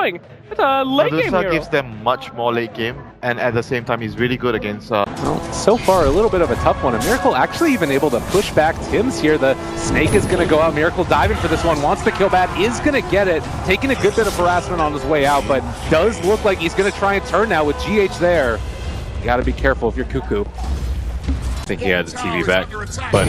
going. It's a late game hero. gives them much more late game, and at the same time, he's really good against... Well, so far, a little bit of a tough one. And Miracle actually even able to push back Tim's here. The Snake is going to go out. Miracle diving for this one. Wants the kill back. Is going to get it. Taking a good bit of harassment on his way out, but does look like he's going to try and turn now with GH there. You got to be careful if you're Cuckoo. I think he had the TV back, but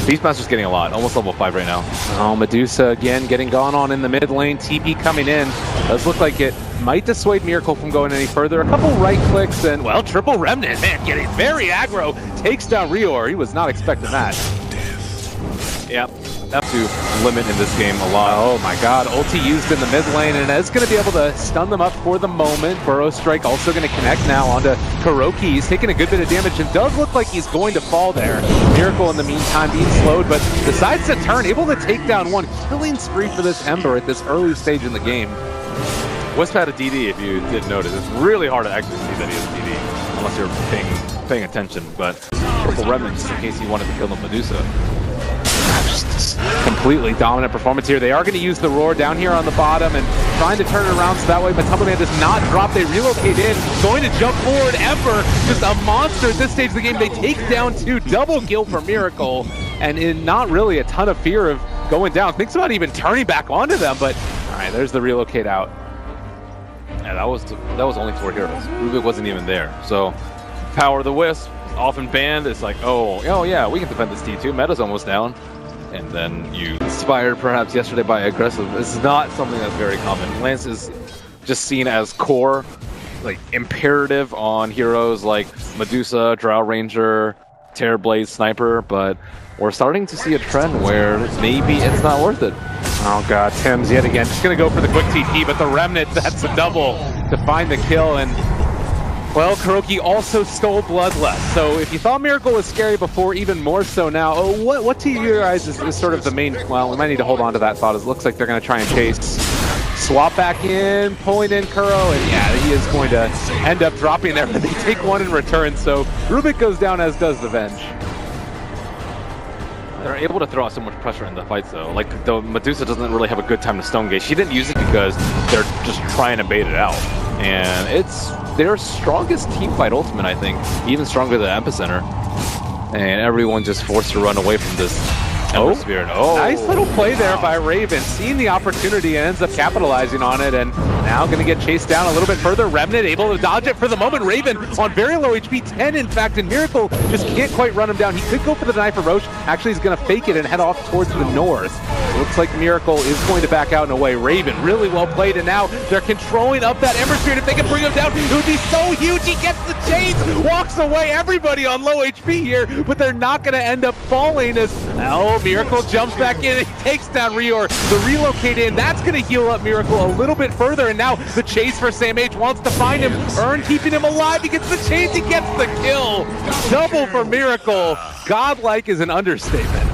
Beastmaster's getting a lot, almost level 5 right now. Oh, Medusa again getting gone on in the mid lane. TP coming in. Does look like it might dissuade Miracle from going any further. A couple right clicks and, well, triple Remnant. Man, getting very aggro. Takes down Rior. He was not expecting that. Yep. Have to limit in this game a lot. Oh my god, ulti used in the mid lane, and is going to be able to stun them up for the moment. Burrow Strike also going to connect now onto Kuroki. He's taking a good bit of damage and does look like he's going to fall there. Miracle in the meantime being slowed, but decides to turn, able to take down one. Killing spree for this Ember at this early stage in the game. Wisp had a DD if you didn't notice. It's really hard to actually see that he has a DD, unless you're paying attention, but triple Remnant just in case he wanted to kill the Medusa. Just completely dominant performance here. They are going to use the roar down here on the bottom and trying to turn it around so that way Matumbaman does not drop. They relocate in, going to jump forward. Ember, just a monster at this stage of the game. They take down 2, double kill for Miracle, and in not really a ton of fear of going down. Thinks about even turning back onto them, but all right, there's the relocate out. Yeah, that was only 4 heroes. Rubik wasn't even there. So power of the Wisp, often banned. It's like, oh yeah, we can defend this T2. Meta's almost down. And then you inspired perhaps yesterday by aggressive. This is not something that's very common. Lance is just seen as core, like imperative on heroes like Medusa, Drow Ranger, Terrorblade, Sniper, but we're starting to see a trend where maybe it's not worth it. Oh god, Tim's yet again just gonna go for the quick TP, but the Remnant, that's a double to find the kill. And well, Kuroki also stole Bloodlust, so if you thought Miracle was scary before, even more so now. Oh, what to you guys is sort of the main... Well, we might need to hold on to that thought. It looks like they're going to try and chase. Swap back in, pulling in Kuro, and yeah, he is going to end up dropping there, but they take one in return, so Rubik goes down, as does the Venge. They're able to throw out so much pressure in the fights, though. Like, the Medusa doesn't really have a good time to Stone Gate. She didn't use it because they're just trying to bait it out. And it's their strongest team fight ultimate, I think. Even stronger than Epicenter. And everyone just forced to run away from this Ember Spirit. Oh, nice little play there by Raven. Seeing the opportunity and ends up capitalizing on it. And now going to get chased down a little bit further. Remnant able to dodge it for the moment. Raven on very low HP, 10 in fact, and Miracle just can't quite run him down. He could go for the deny for Roche. Actually, he's going to fake it and head off towards the north. It looks like Miracle is going to back out in a way. Raven, really well played, and now they're controlling up that Ember Spirit. If they can bring him down, it would be so huge. He gets the chains, walks away. Everybody on low HP here, but they're not going to end up falling as, oh, Miracle jumps back in and he takes down Rior. The relocate in, that's going to heal up Miracle a little bit further, and now the chase for Sam H wants to find him. Earn keeping him alive. He gets the chains, he gets the kill. Double for Miracle. Godlike is an understatement.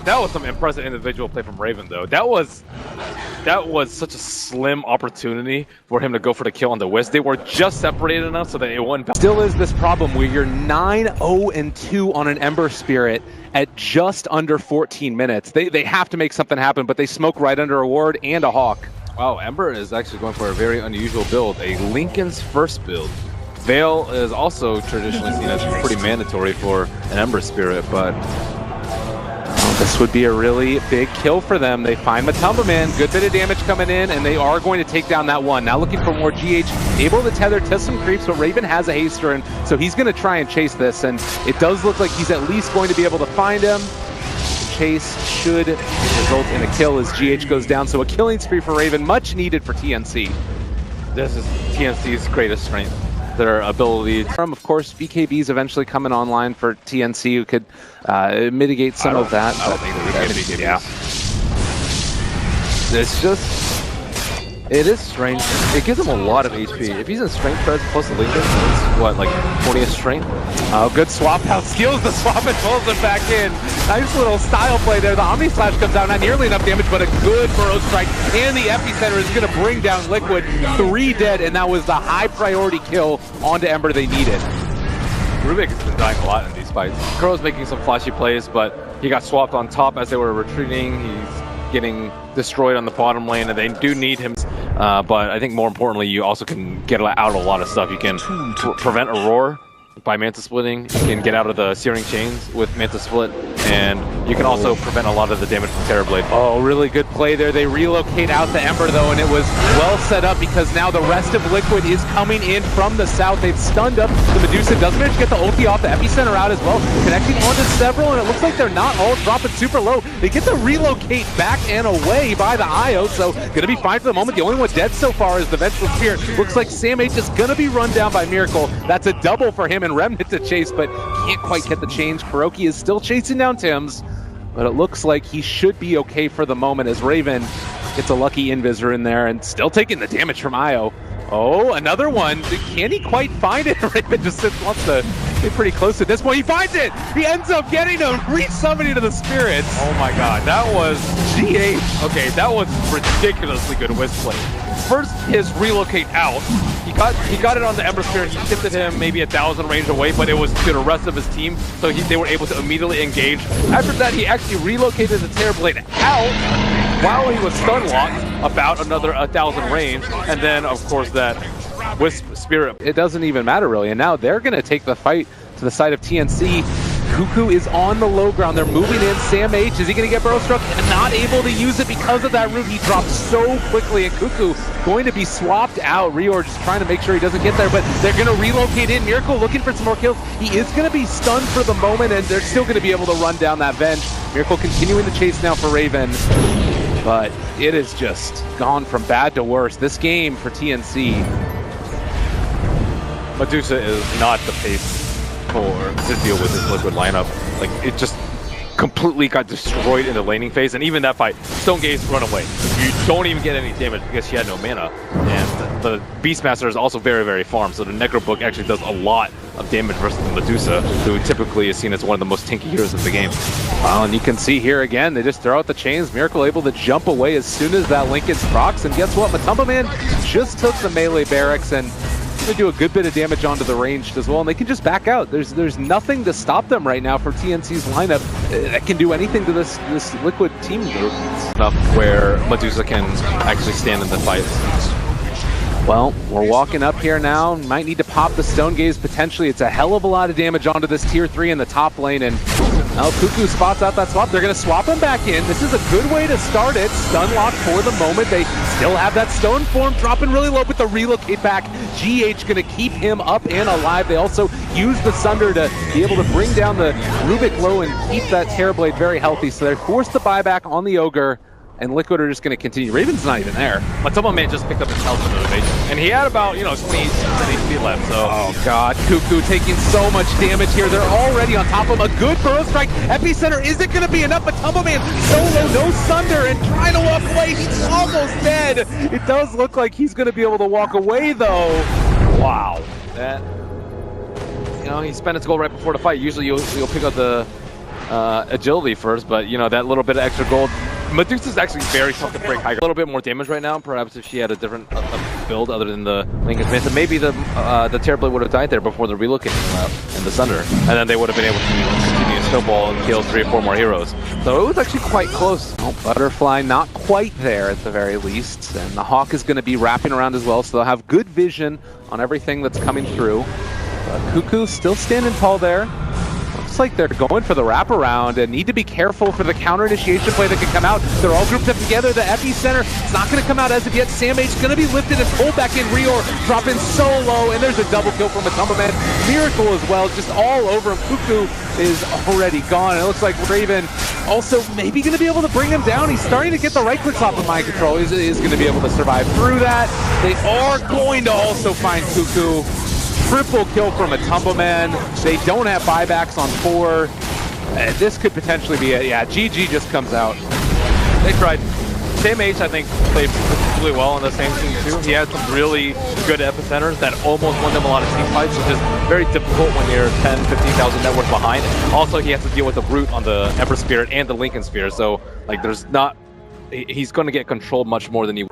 That was some impressive individual play from Raven, though. That was such a slim opportunity for him to go for the kill on the Wisp. They were just separated enough so that it wouldn't... Still is this problem where you're 9-0-2 on an Ember Spirit at just under 14 minutes. They have to make something happen, but they smoke right under a ward and a Hawk. Wow, Ember is actually going for a very unusual build, a Lincoln's first build. Veil is also traditionally seen as pretty mandatory for an Ember Spirit, but... This would be a really big kill for them. They find Matumbaman, good bit of damage coming in, and they are going to take down that one. Now looking for more GH, able to tether to some creeps, but Raven has a haster, and so he's going to try and chase this, and it does look like he's at least going to be able to find him. The chase should result in a kill as GH goes down, so a killing spree for Raven, much needed for TNC. This is TNC's greatest strength. Their ability. Of course, BKB's eventually coming online for TNC, who could mitigate some of that. I don't think that we can BKBs. Yeah. It's just... It is strange. It gives him a lot of HP. If he's in strength press plus the Lincoln, it's what, like 40th strength? Oh, good swap out. Steals the swap and pulls it back in. Nice little style play there. The Omni Slash comes out, not nearly enough damage, but a good Burrow Strike. And the Epicenter is going to bring down Liquid. 3 dead, and that was the high priority kill onto Ember they needed. Rubik has been dying a lot in these fights. Kuro's making some flashy plays, but he got swapped on top as they were retreating. He's getting destroyed on the bottom lane, and they do need him. But I think more importantly, you also can get out a lot of stuff. You can prevent a roar by Manta Splitting. You can get out of the Searing Chains with Manta Split, and you can also prevent a lot of the damage from Terrorblade. Oh, really good play there. They relocate out the Ember though, and it was well set up because now the rest of Liquid is coming in from the south. They've stunned up the Medusa. Doesn't manage to get the ulti off the epicenter out as well, connecting onto several, and it looks like they're not all dropping super low. They get to relocate back and away by the IO, so gonna be fine for the moment. The only one dead so far is the Vengeful Spear. Looks like Sam H is gonna be run down by Miracle. That's a double for him and Remnant to chase, but can't quite get the change. Kuroki is still chasing down Tims, but it looks like he should be okay for the moment as Raven gets a lucky invisor in there and still taking the damage from Io. Oh, another one. Can he quite find it? Raven just wants to get pretty close at this point. He finds it! He ends up getting him, resummoning to the spirits. Oh my god, that was GH. Okay, that was ridiculously good Wisp play. First, his relocate out. He got it on the Ember Spirit. He shifted him maybe 1,000 range away, but it was to the rest of his team, so they were able to immediately engage. After that, he actually relocated the Terrorblade out while he was stun locked about another 1,000 range, and then of course that Wisp Spirit. It doesn't even matter really, and now they're going to take the fight to the side of TNC. Cuckoo is on the low ground. They're moving in. Sam H, is he going to get Burrow Struck? And not able to use it because of that root. He dropped so quickly, and Cuckoo going to be swapped out. Rior just trying to make sure he doesn't get there, but they're going to relocate in. Miracle looking for some more kills. He is going to be stunned for the moment, and they're still going to be able to run down that Venge. Miracle continuing the chase now for Raven, but it is just gone from bad to worse. This game for TNC. Medusa is not the pace to deal with this Liquid lineup. Like, it just completely got destroyed in the laning phase, and even that fight, Stone Gaze run away. You don't even get any damage because she had no mana, and the Beastmaster is also very, very farmed, so the Necro Book actually does a lot of damage versus the Medusa, who typically is seen as one of the most tanky heroes of the game. Wow, and you can see here again, they just throw out the chains. Miracle able to jump away as soon as that Lincoln procs, and guess what? Matumba Man just took the melee barracks, and they do a good bit of damage onto the ranged as well, and they can just back out. There's nothing to stop them right now for TNC's lineup that can do anything to this Liquid team group. Enough where Medusa can actually stand in the fight. Well, we're walking up here now. Might need to pop the Stone Gaze potentially. It's a hell of a lot of damage onto this tier 3 in the top lane, and now Cuckoo spots out that swap. They're going to swap him back in. This is a good way to start it. Stun lock for the moment. They still have that stone form dropping really low, but the relocate back. GH going to keep him up and alive. They also use the Sunder to be able to bring down the Rubik low and keep that Terrorblade very healthy. So they force the buyback on the Ogre, and Liquid are just going to continue. Raven's not even there. Matumba Man just picked up his health and motivation, and he had about 20 HP left. So, oh god, Cuckoo taking so much damage here. They're already on top of him. A good Burrow Strike. Epicenter isn't going to be enough. Matumba Man solo, no Sunder, and trying to walk away. He's almost dead. It does look like he's going to be able to walk away though. wow, that He spent his gold right before the fight. Usually you'll pick up the agility first, but that little bit of extra gold. Medusa's actually very tough to break high. A little bit more damage right now. Perhaps if she had a different build other than the Lincoln Manta, maybe the Terrorblade would have died there before the relocating and the Sunder, and then they would have been able to continue to snowball and kill 3 or 4 more heroes. So it was actually quite close. Oh, Butterfly not quite there at the very least, and the Hawk is going to be wrapping around as well, so they'll have good vision on everything that's coming through. But Cuckoo still standing tall there. Looks like they're going for the wraparound and need to be careful for the counter initiation play that could come out. They're all grouped up together. The epicenter, it's not going to come out as of yet. Sam H is going to be lifted and pulled back in. Rior dropping so low, and there's a double kill from Matumba Man. Miracle as well, just all over him. Cuckoo is already gone. It looks like Raven also maybe going to be able to bring him down. He's starting to get the right clicks off of mind control. He is going to be able to survive through that. They are going to also find Cuckoo. Triple kill from Matumba Man. They don't have buybacks on 4. This could potentially be it. Yeah, GG just comes out. they tried. Sam H, I think, played particularly well on the same team too. He had some really good epicenters that almost won them a lot of team fights, which is very difficult when you're 10, 15,000 net worth behind. Also, he has to deal with the root on the Emperor Spirit and the Lincoln Spear, so like there's not... He's going to get controlled much more than he...